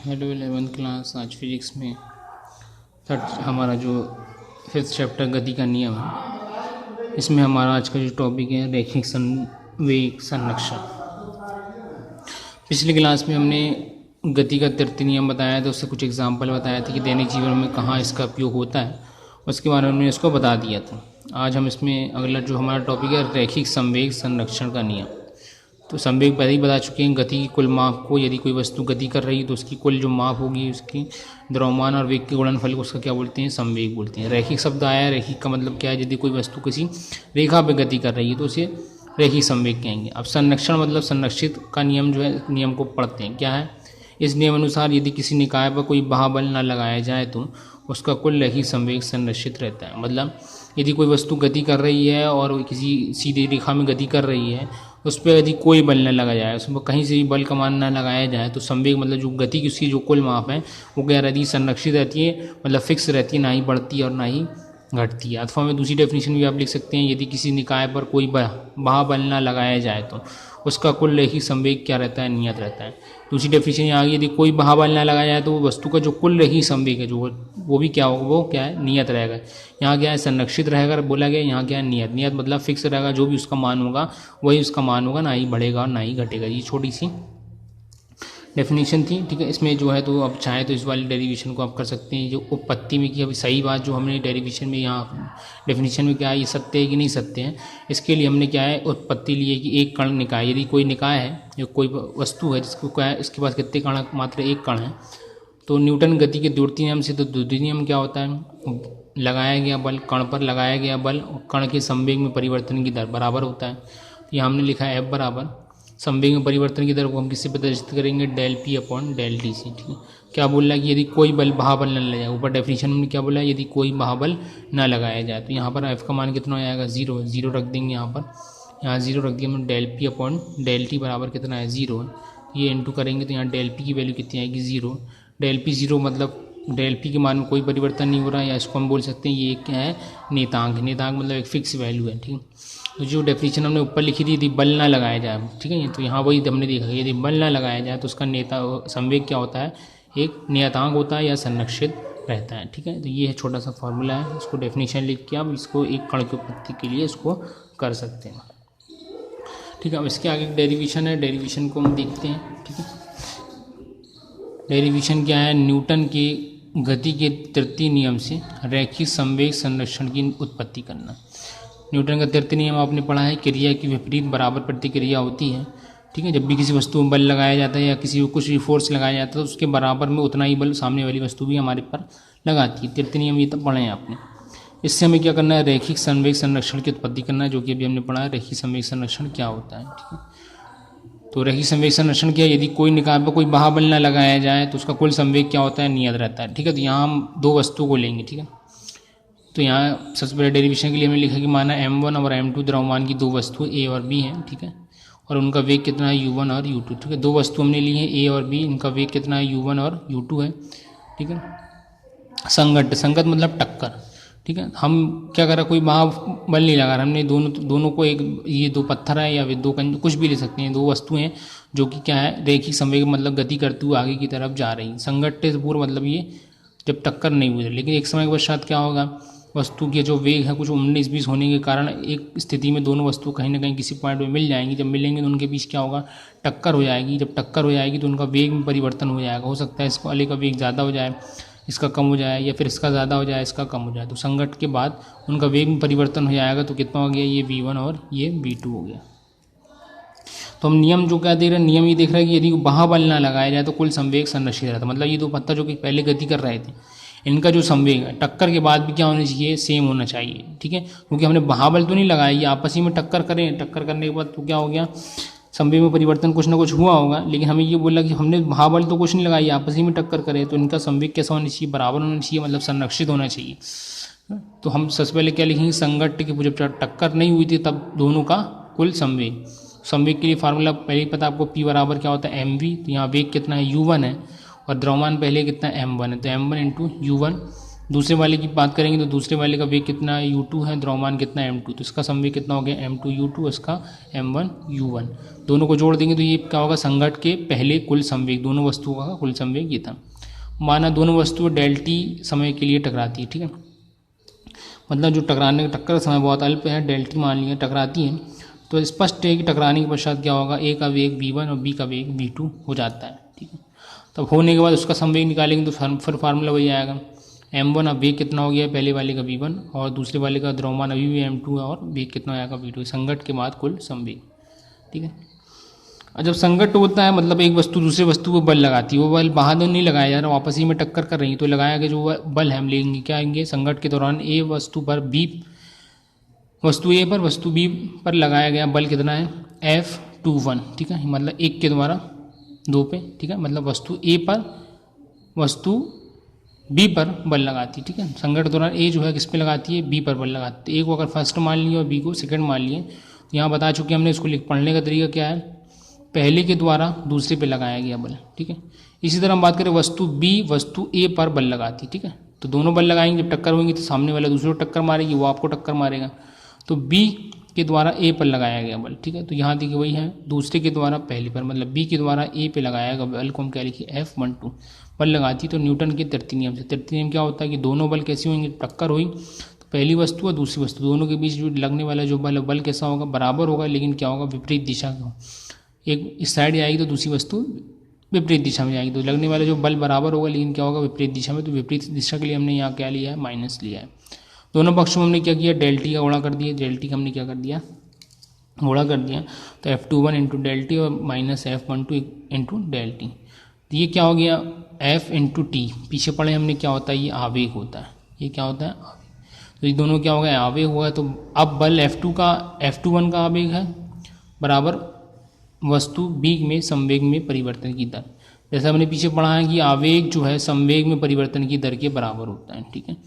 Hello 11th class. आज physics में हमारा जो 5th चैप्टर गति का नियम है, इसमें हमारा आज का जो टॉपिक है रैखिक संवेग संरक्षण। पिछली क्लास में हमने गति का तृतीय नियम बताया था, उससे कुछ एग्जाम्पल बताया था कि दैनिक जीवन में कहाँ इसका उपयोग होता है, उसके बारे में हमने इसको बता दिया था। आज हम इसमें अगला जो हमारा टॉपिक है रैखिक संवेग संरक्षण का नियम। तो संवेग पहले ही बता चुके हैं, गति की कुल माप को, यदि कोई वस्तु गति कर रही है तो उसकी कुल जो माप होगी उसकी द्रव्यमान और वेग के गुणनफल को उसका क्या बोलते हैं, संवेग बोलते हैं। रैखिक शब्द आया, रैखिक का मतलब क्या है, यदि कोई वस्तु किसी रेखा पर गति कर रही है तो उसे रैखिक संवेग कहेंगे। अब संरक्षण मतलब संरक्षित का नियम जो है, नियम को पढ़ते हैं। क्या है, इस नियम अनुसार यदि किसी निकाय पर कोई बाह्य न लगाया जाए तो उसका कुल रैखिक संवेग संरक्षित रहता है। मतलब यदि कोई वस्तु गति कर रही है और किसी सीधी रेखा में गति कर रही है, उस पर यदि कोई बल न लगाया जाए, उसमें कहीं से भी बल का मान न लगाया जाए तो संवेग मतलब जो गति की उसकी जो कुल माप है वो क्या रहती है, संरक्षित रहती है, मतलब फिक्स रहती है, ना ही बढ़ती है और ना ही घटती है। अथवा में दूसरी डेफिनेशन भी आप लिख सकते हैं, यदि किसी निकाय पर कोई बाह्य बल न लगाया जाए तो उसका कुल रैखिक संवेग क्या रहता है, नियत रहता है। दूसरी डेफिनेशन यहाँ आ गई, यदि कोई बाह्य बल न लगाया जाए तो वो वस्तु का जो कुल रैखिक संवेग है जो वो भी क्या होगा, वो क्या है, नियत रहेगा। यहाँ क्या है, संरक्षित रहेगा बोला गया, यहाँ क्या है, नियत। नियत मतलब फिक्स रहेगा, जो भी उसका मान होगा वही उसका मान होगा, ना ही बढ़ेगा और ना ही घटेगा। ये छोटी सी डेफिनेशन थी, ठीक है। इसमें जो है तो अब चाहे तो इस वाली डेरिवेशन को आप कर सकते हैं, जो उत्पत्ति में की अभी सही बात जो हमने डेरिवेशन में यहाँ डेफिनेशन में क्या है, ये सत्य है कि नहीं सत्य है, इसके लिए हमने क्या है उत्पत्ति लिए कि एक कण निकाय। यदि कोई निकाय है, जो कोई वस्तु है जिसको क्या है, इसके पास कितने कण, मात्र एक कण है, तो न्यूटन गति के द्वितीय नियम से तो द्वितीय नियम क्या होता है, लगाया गया बल, कण पर लगाया गया बल कण के संवेग में परिवर्तन की दर बराबर होता है। तो यहाँ हमने लिखा है F बराबर संवेग में परिवर्तन की दर को हम किससे प्रदर्शित करेंगे, del P upon del T से। ठीक है, क्या बोल रहा है कि यदि कोई बल बाह्य न लगाया जाए, ऊपर डेफिनेशन में क्या बोला है, यदि कोई बाह्य न लगाया जाए, तो यहाँ पर F का मान कितना हो जाएगा, 0। 0 रख देंगे यहाँ पर, यहाँ 0 रख दिया हम, del P upon del T बराबर कितना है, 0। ये इंटू करेंगे तो यहाँ डेल P की वैल्यू कितनी आएगी, 0। डेल P 0 मतलब डेल P के मान में कोई परिवर्तन नहीं हो रहा है, या इसको हम बोल सकते हैं ये क्या है, नेतांक। नेतांक मतलब एक फिक्स वैल्यू है। ठीक, तो जो डेफिनेशन हमने ऊपर लिखी थी, यदि बल ना लगाया जाए, ठीक है, तो यहाँ वही हमने देखा, यदि बल ना लगाया जाए तो उसका संवेग क्या होता है, एक नियतांक होता है या संरक्षित रहता है। ठीक है, तो ये है छोटा सा फॉर्मूला है, इसको डेफिनेशन लिख के आप इसको एक कण की उत्पत्ति के लिए इसको कर सकते हैं। ठीक है, अब इसके आगे डेरिवेशन है, डेरिवेशन को हम देखते हैं। ठीक है, डेरिवेशन क्या है, न्यूटन के गति के तृतीय नियम से रैखिक संवेग संरक्षण की उत्पत्ति करना। न्यूटन का तृतीय नियम आपने पढ़ा है, क्रिया की विपरीत बराबर प्रतिक्रिया होती है। ठीक है, जब भी किसी वस्तु में बल लगाया जाता है या किसी को कुछ भी फोर्स लगाया जाता है तो उसके बराबर में उतना ही बल सामने वाली वस्तु भी हमारे पर लगाती है। तृतीय नियम ये तब पढ़े हैं आपने। इससे हमें क्या करना है, रैखिक संवेग संरक्षण की उत्पत्ति करना है, जो कि अभी हमने पढ़ा है रैखिक संवेग संरक्षण क्या होता है। ठीक है, तो रैखिक संवेग संरक्षण क्या, यदि कोई निकाय पर कोई बाह्य बल न लगाया जाए तो उसका कुल संवेग क्या होता है, नियत रहता है। ठीक है, तो यहाँ हम दो वस्तु को लेंगे। ठीक है, तो यहाँ सबसे पहले डेरिवेशन के लिए हमने लिखा कि माना m1 और m2 द्रव्यमान की दो वस्तु A और B हैं। ठीक है, और उनका वेग कितना है, u1 और u2। ठीक है, दो वस्तु हमने ली है A और B, इनका वेग कितना है, u1 और u2 है। ठीक है, संगत, संगत मतलब टक्कर। ठीक है, हम क्या करा, कोई बाह्य बल नहीं लगा, हमने दोनों को एक, ये दो पत्थर है या दो कुछ भी ले सकते हैं, दो वस्तुएं जो कि क्या है, रैखिक संवेग मतलब गति करते हुए आगे की तरफ जा रही। संगठित से पूर्व मतलब ये जब टक्कर नहीं हुई, लेकिन एक समय के पश्चात क्या होगा, वस्तु के जो वेग है कुछ 19-20 होने के कारण एक स्थिति में दोनों वस्तु कहीं ना कहीं किसी पॉइंट में मिल जाएंगी। जब मिलेंगे तो उनके बीच क्या होगा, टक्कर हो जाएगी। जब टक्कर हो जाएगी तो उनका वेग में परिवर्तन हो जाएगा। हो सकता है इसको वाले का वेग ज़्यादा हो जाए, इसका कम हो जाए, या फिर इसका ज़्यादा हो जाए, इसका कम हो जाए। तो संघट के बाद उनका वेग में परिवर्तन हो जाएगा। तो कितना हो गया, ये v1 और ये v2 हो गया। तो हम नियम जो क्या देख रहे हैं, नियम ये देख रहे हैं कि यदि बाह्य बल ना लगाया जाए तो कुल संवेग संरक्षित रहता है। मतलब ये दो पत्थर जो कि पहले गति कर रहे थे, इनका जो संवेग है टक्कर के बाद भी क्या होना चाहिए, सेम होना चाहिए। ठीक है, क्योंकि हमने बाह्य बल तो नहीं लगाया, ये आपस ही में टक्कर करें, टक्कर करने के बाद तो क्या हो गया, संवेग में परिवर्तन कुछ ना कुछ हुआ होगा। लेकिन हमें ये बोला कि हमने बाह्य बल तो कुछ नहीं लगाई, आपस ही में टक्कर करें, तो इनका संवेग कैसा होना चाहिए, बराबर होना चाहिए, मतलब संरक्षित होना चाहिए। तो हम सबसे पहले क्या लिखेंगे, संगत की जब टक्कर नहीं हुई थी तब दोनों का कुल संवेग। संवेग के लिए फार्मूला पहले ही पता आपको, P बराबर क्या होता है, mv। तो यहाँ वेग कितना है, u1 है, और द्रव्यमान पहले कितना है, m1 है, तो m1 इंटू u1 दूसरे वाले की बात करेंगे तो दूसरे वाले का वेग कितना है u2 है, द्रव्यमान कितना है m2, तो इसका संवेग कितना हो गया m2u2, इसका m1u1। दोनों को जोड़ देंगे तो ये क्या होगा, संघट के पहले कुल संवेग, दोनों वस्तुओं का कुल संवेग ये था। माना दोनों वस्तुएं डेल्टी समय के लिए टकराती है, ठीक है, मतलब जो टक्कर का समय बहुत अल्प है, डेल्टी मान लिया टकराती है, तो स्पष्ट है कि टकराने के पश्चात क्या होगा, ए का वेग v1 और बी का वेग v2 हो जाता है, ठीक है। तब होने के बाद उसका संवेग निकालेंगे तो फिर फार्मूला वही आएगा, m1 अब वेग कितना हो गया पहले वाले का v1 और दूसरे वाले का द्रव्यमान अभी भी m2 है और वेग कितना आएगा v2, संघट के बाद कुल संवेग, ठीक है। और जब संघट होता है मतलब एक वस्तु दूसरे वस्तु को बल लगाती है, वो बल बाहर नहीं लगाया जा रहा, वापस ही में टक्कर कर रही है, तो लगाया गया जो बल है हम लेंगे क्या आएंगे, संघट के दौरान ए वस्तु पर बी, वस्तु ए पर वस्तु बी पर लगाया गया बल कितना है F21, ठीक है, मतलब एक के द्वारा दो पे, ठीक है, मतलब वस्तु ए पर वस्तु बी पर बल लगाती है, ठीक है। संघट के दौरान ए जो है किस पे लगाती है, बी पर बल लगाती है। ए को अगर फर्स्ट मान लिए और बी को सेकंड मान लिए, तो यहाँ बता चुके हमने, इसको पढ़ने का तरीका क्या है, पहले के द्वारा दूसरे पे लगाया गया बल, ठीक है। इसी तरह हम बात करें वस्तु बी वस्तु ए पर बल लगाती है, ठीक है, तो दोनों बल लगाएंगे, जब टक्कर होंगी तो सामने वाला दूसरे को टक्कर मारेगी, वो आपको टक्कर मारेगा, तो बी के द्वारा ए पर लगाया गया बल, ठीक है। तो यहाँ देखिए वही है, दूसरे के द्वारा पहले पर, मतलब बी के द्वारा ए पे लगाया गया बल को हम क्या लिखिए F12 बल लगाती, तो न्यूटन के तृतीय नियम से, तृतीय नियम क्या होता है कि दोनों बल कैसे होंगे, टक्कर हुई तो पहली वस्तु और दूसरी वस्तु दोनों के बीच जो लगने वाला जो बल कैसा होगा, बराबर होगा, लेकिन क्या होगा, विपरीत दिशा का, एक इस साइड आएगी तो दूसरी वस्तु विपरीत दिशा में जाएगी, तो लगने वाला जो बल बराबर होगा लेकिन क्या होगा, विपरीत दिशा में, तो विपरीत दिशा के लिए हमने यहाँ क्या लिया है, माइनस लिया है। दोनों पक्षों में हमने क्या किया, डेल्टी का गुणा कर दिया, डेल्टी का हमने क्या कर दिया, गुणा कर दिया, तो F21 इंटू डेल्टी और माइनस F12 इंटू डेल्टी, तो ये क्या हो गया F इंटू टी, पीछे पढ़े हमने क्या होता है, ये आवेग होता है, ये क्या होता है आवेग, तो ये दोनों क्या हो गया, आवेग हुआ है, तो अब बल F21 का आवेग है बराबर वस्तु B में संवेग में परिवर्तन की दर, जैसा हमने पीछे पढ़ा है कि आवेग जो है संवेग में परिवर्तन की दर के बराबर होता है, ठीक है।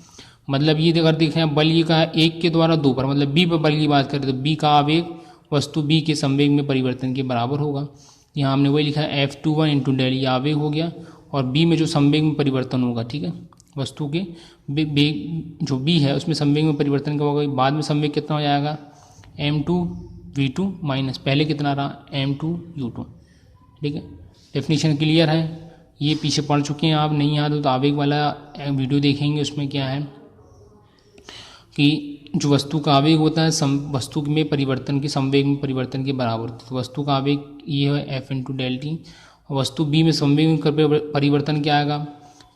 मतलब ये अगर देखें बल ये का एक के द्वारा दो पर, मतलब बी पर बल की बात करें तो बी का आवेग वस्तु बी के संवेग में परिवर्तन के बराबर होगा। यहाँ हमने वही लिखा है F21 इंटू डेल, ये आवेग हो गया, और बी में जो संवेग में परिवर्तन होगा, ठीक है, वस्तु के जो बी है उसमें संवेग में परिवर्तन का होगा, बाद में संवेग कितना हो जाएगा M2v2 माइनस पहले कितना रहा M2u2, ठीक है। डेफिनेशन क्लियर है, ये पीछे पढ़ चुके हैं आप, नहीं याद हो तो आवेग वाला वीडियो देखेंगे, उसमें क्या है कि जो वस्तु का आवेग होता है वस्तु में परिवर्तन के संवेग में परिवर्तन के बराबर, तो वस्तु का आवेग ये है F इंटू डेल्टी, और वस्तु बी में संवेग में परिवर्तन क्या आएगा,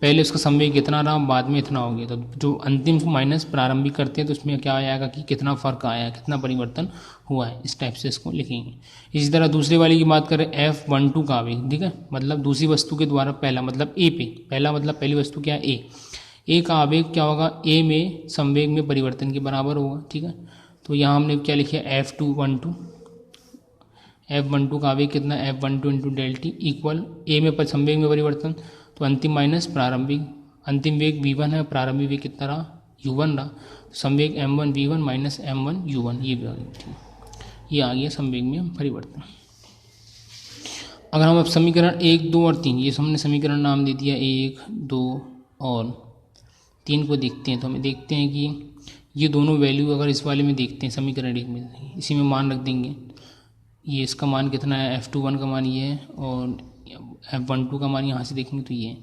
पहले उसका संवेग कितना रहा बाद में इतना हो गया, तो जो अंतिम माइनस प्रारंभिक करते हैं तो उसमें क्या आएगा कि कितना फ़र्क आया, कितना परिवर्तन हुआ है, इस टाइप से इसको लिखेंगे। इसी तरह दूसरे वाले की बात करें F12 का आवेग, ठीक है, मतलब दूसरी वस्तु के द्वारा पहला मतलब ए पे, पहला मतलब पहली वस्तु क्या है ए का आवेग क्या होगा, ए में संवेग में परिवर्तन के बराबर होगा, ठीक है। तो यहाँ हमने क्या लिखा है F12 का आवेग कितना F12 इंटू डेल्टी इक्वल ए में पर संवेग में परिवर्तन, तो अंतिम माइनस प्रारंभिक, अंतिम वेग v1 है, प्रारंभिक वेग कितना रहा u1 रहा, तो संवेग m1v1 माइनस m1u1 ये भी आ गया, ठीक, ये आ गया संवेग में परिवर्तन। अगर हम अब समीकरण 1, 2 और 3, ये हमने समीकरण नाम दे दिया 1, 2 और 3 को देखते हैं, तो हमें देखते हैं कि ये दोनों वैल्यू अगर इस वाले में देखते हैं समीकरण 1 में, इसी में मान रख देंगे, ये इसका मान कितना है F21 का मान ये है और F12 का मान यहाँ से देखेंगे तो ये है।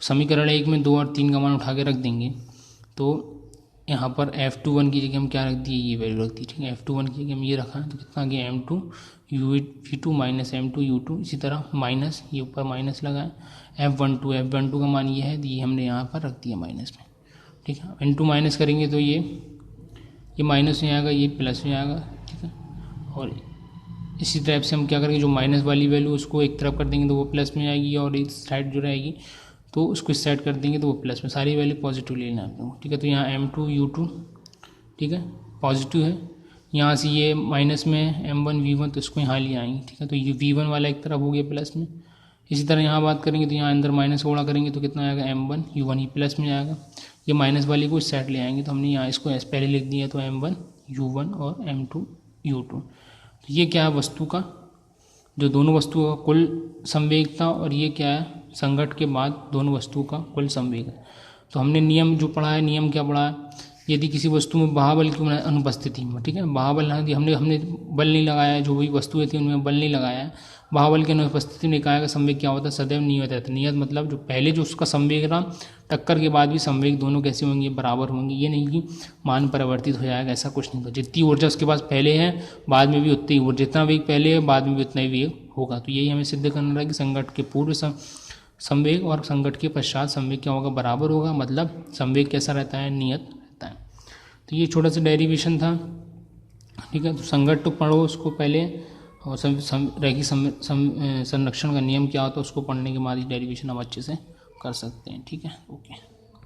समीकरण 1 में 2 और 3 का मान उठा के रख देंगे, तो यहाँ पर F21 की जगह हम क्या रख दिए, ये वैल्यू रख दी, ठीक है। F21 की जगह हम ये रखा, तो कितना आ गया M2v2 माइनस M2u2, इसी तरह माइनस ये ऊपर माइनस लगा है F12 का मान ये है, तो ये हमने यहाँ पर रख दिया माइनस में, ठीक है। इंटू माइनस करेंगे तो ये माइनस में आएगा, ये प्लस में आएगा, ठीक है। और इसी टाइप से हम क्या करेंगे, जो माइनस वाली वैल्यू उसको एक तरफ कर देंगे तो वो प्लस में आएगी, और इस साइड जो रहेगी तो उसको इस साइड कर देंगे तो वो प्लस में, सारी वैल्यू पॉजिटिव लेना है आप लोगों को, ठीक है। तो यहाँ M2u2, ठीक है, पॉजिटिव है, यहाँ से ये माइनस में M1v1 तो इसको यहाँ ले आएंगे, ठीक है। तो ये v1 वाला एक तरफ हो गया प्लस में। इसी तरह यहाँ बात करेंगे तो यहाँ अंदर माइनस गुणा करेंगे तो कितना आएगा M1u1, ये प्लस में आएगा, ये माइनस वाली को इस साइड ले आएंगे, तो हमने यहाँ इसको एस पहले लिख दिया, तो M1u1 और M2u2, तो ये क्या है वस्तु का, जो दोनों वस्तुओं का कुल संवेग था, और ये क्या है संघट के बाद दोनों वस्तुओं का कुल संवेग है। तो हमने नियम जो पढ़ा है, नियम क्या पढ़ा है, यदि किसी वस्तु में बाह्य की अनुपस्थिति में, ठीक है, बाह्य बल हमने बल नहीं लगाया है, जो भी वस्तुएं थी उनमें बल नहीं लगाया है, बाह्य की अनुपस्थिति में कहा का संवेग क्या होता है, सदैव नियत रहता है। नियत मतलब जो पहले जो उसका संवेग रहा, टक्कर के बाद भी संवेग दोनों कैसे होंगे, बराबर होंगे। ये नहीं कि मान परिवर्तित हो जाएगा, ऐसा कुछ नहीं था। जितनी ऊर्जा उसके पास पहले है, बाद में भी उतनी ऊर्जा, जितना वेग पहले है बाद में भी उतना ही वेग होगा। तो यही हमें सिद्ध करना है कि संघट्ट के पूर्व संवेग और संघट्ट के पश्चात संवेग क्या होगा, बराबर होगा। मतलब संवेग कैसा रहता है, नियत रहता है। तो ये छोटा सा डेरिवेशन था, ठीक है। तो संघट्ट पढ़ो उसको पहले, और रैखिक संरक्षण का नियम क्या होता है उसको पढ़ने के बाद ही डेरिवेशन हम अच्छे से कर सकते हैं, ठीक है। ओके।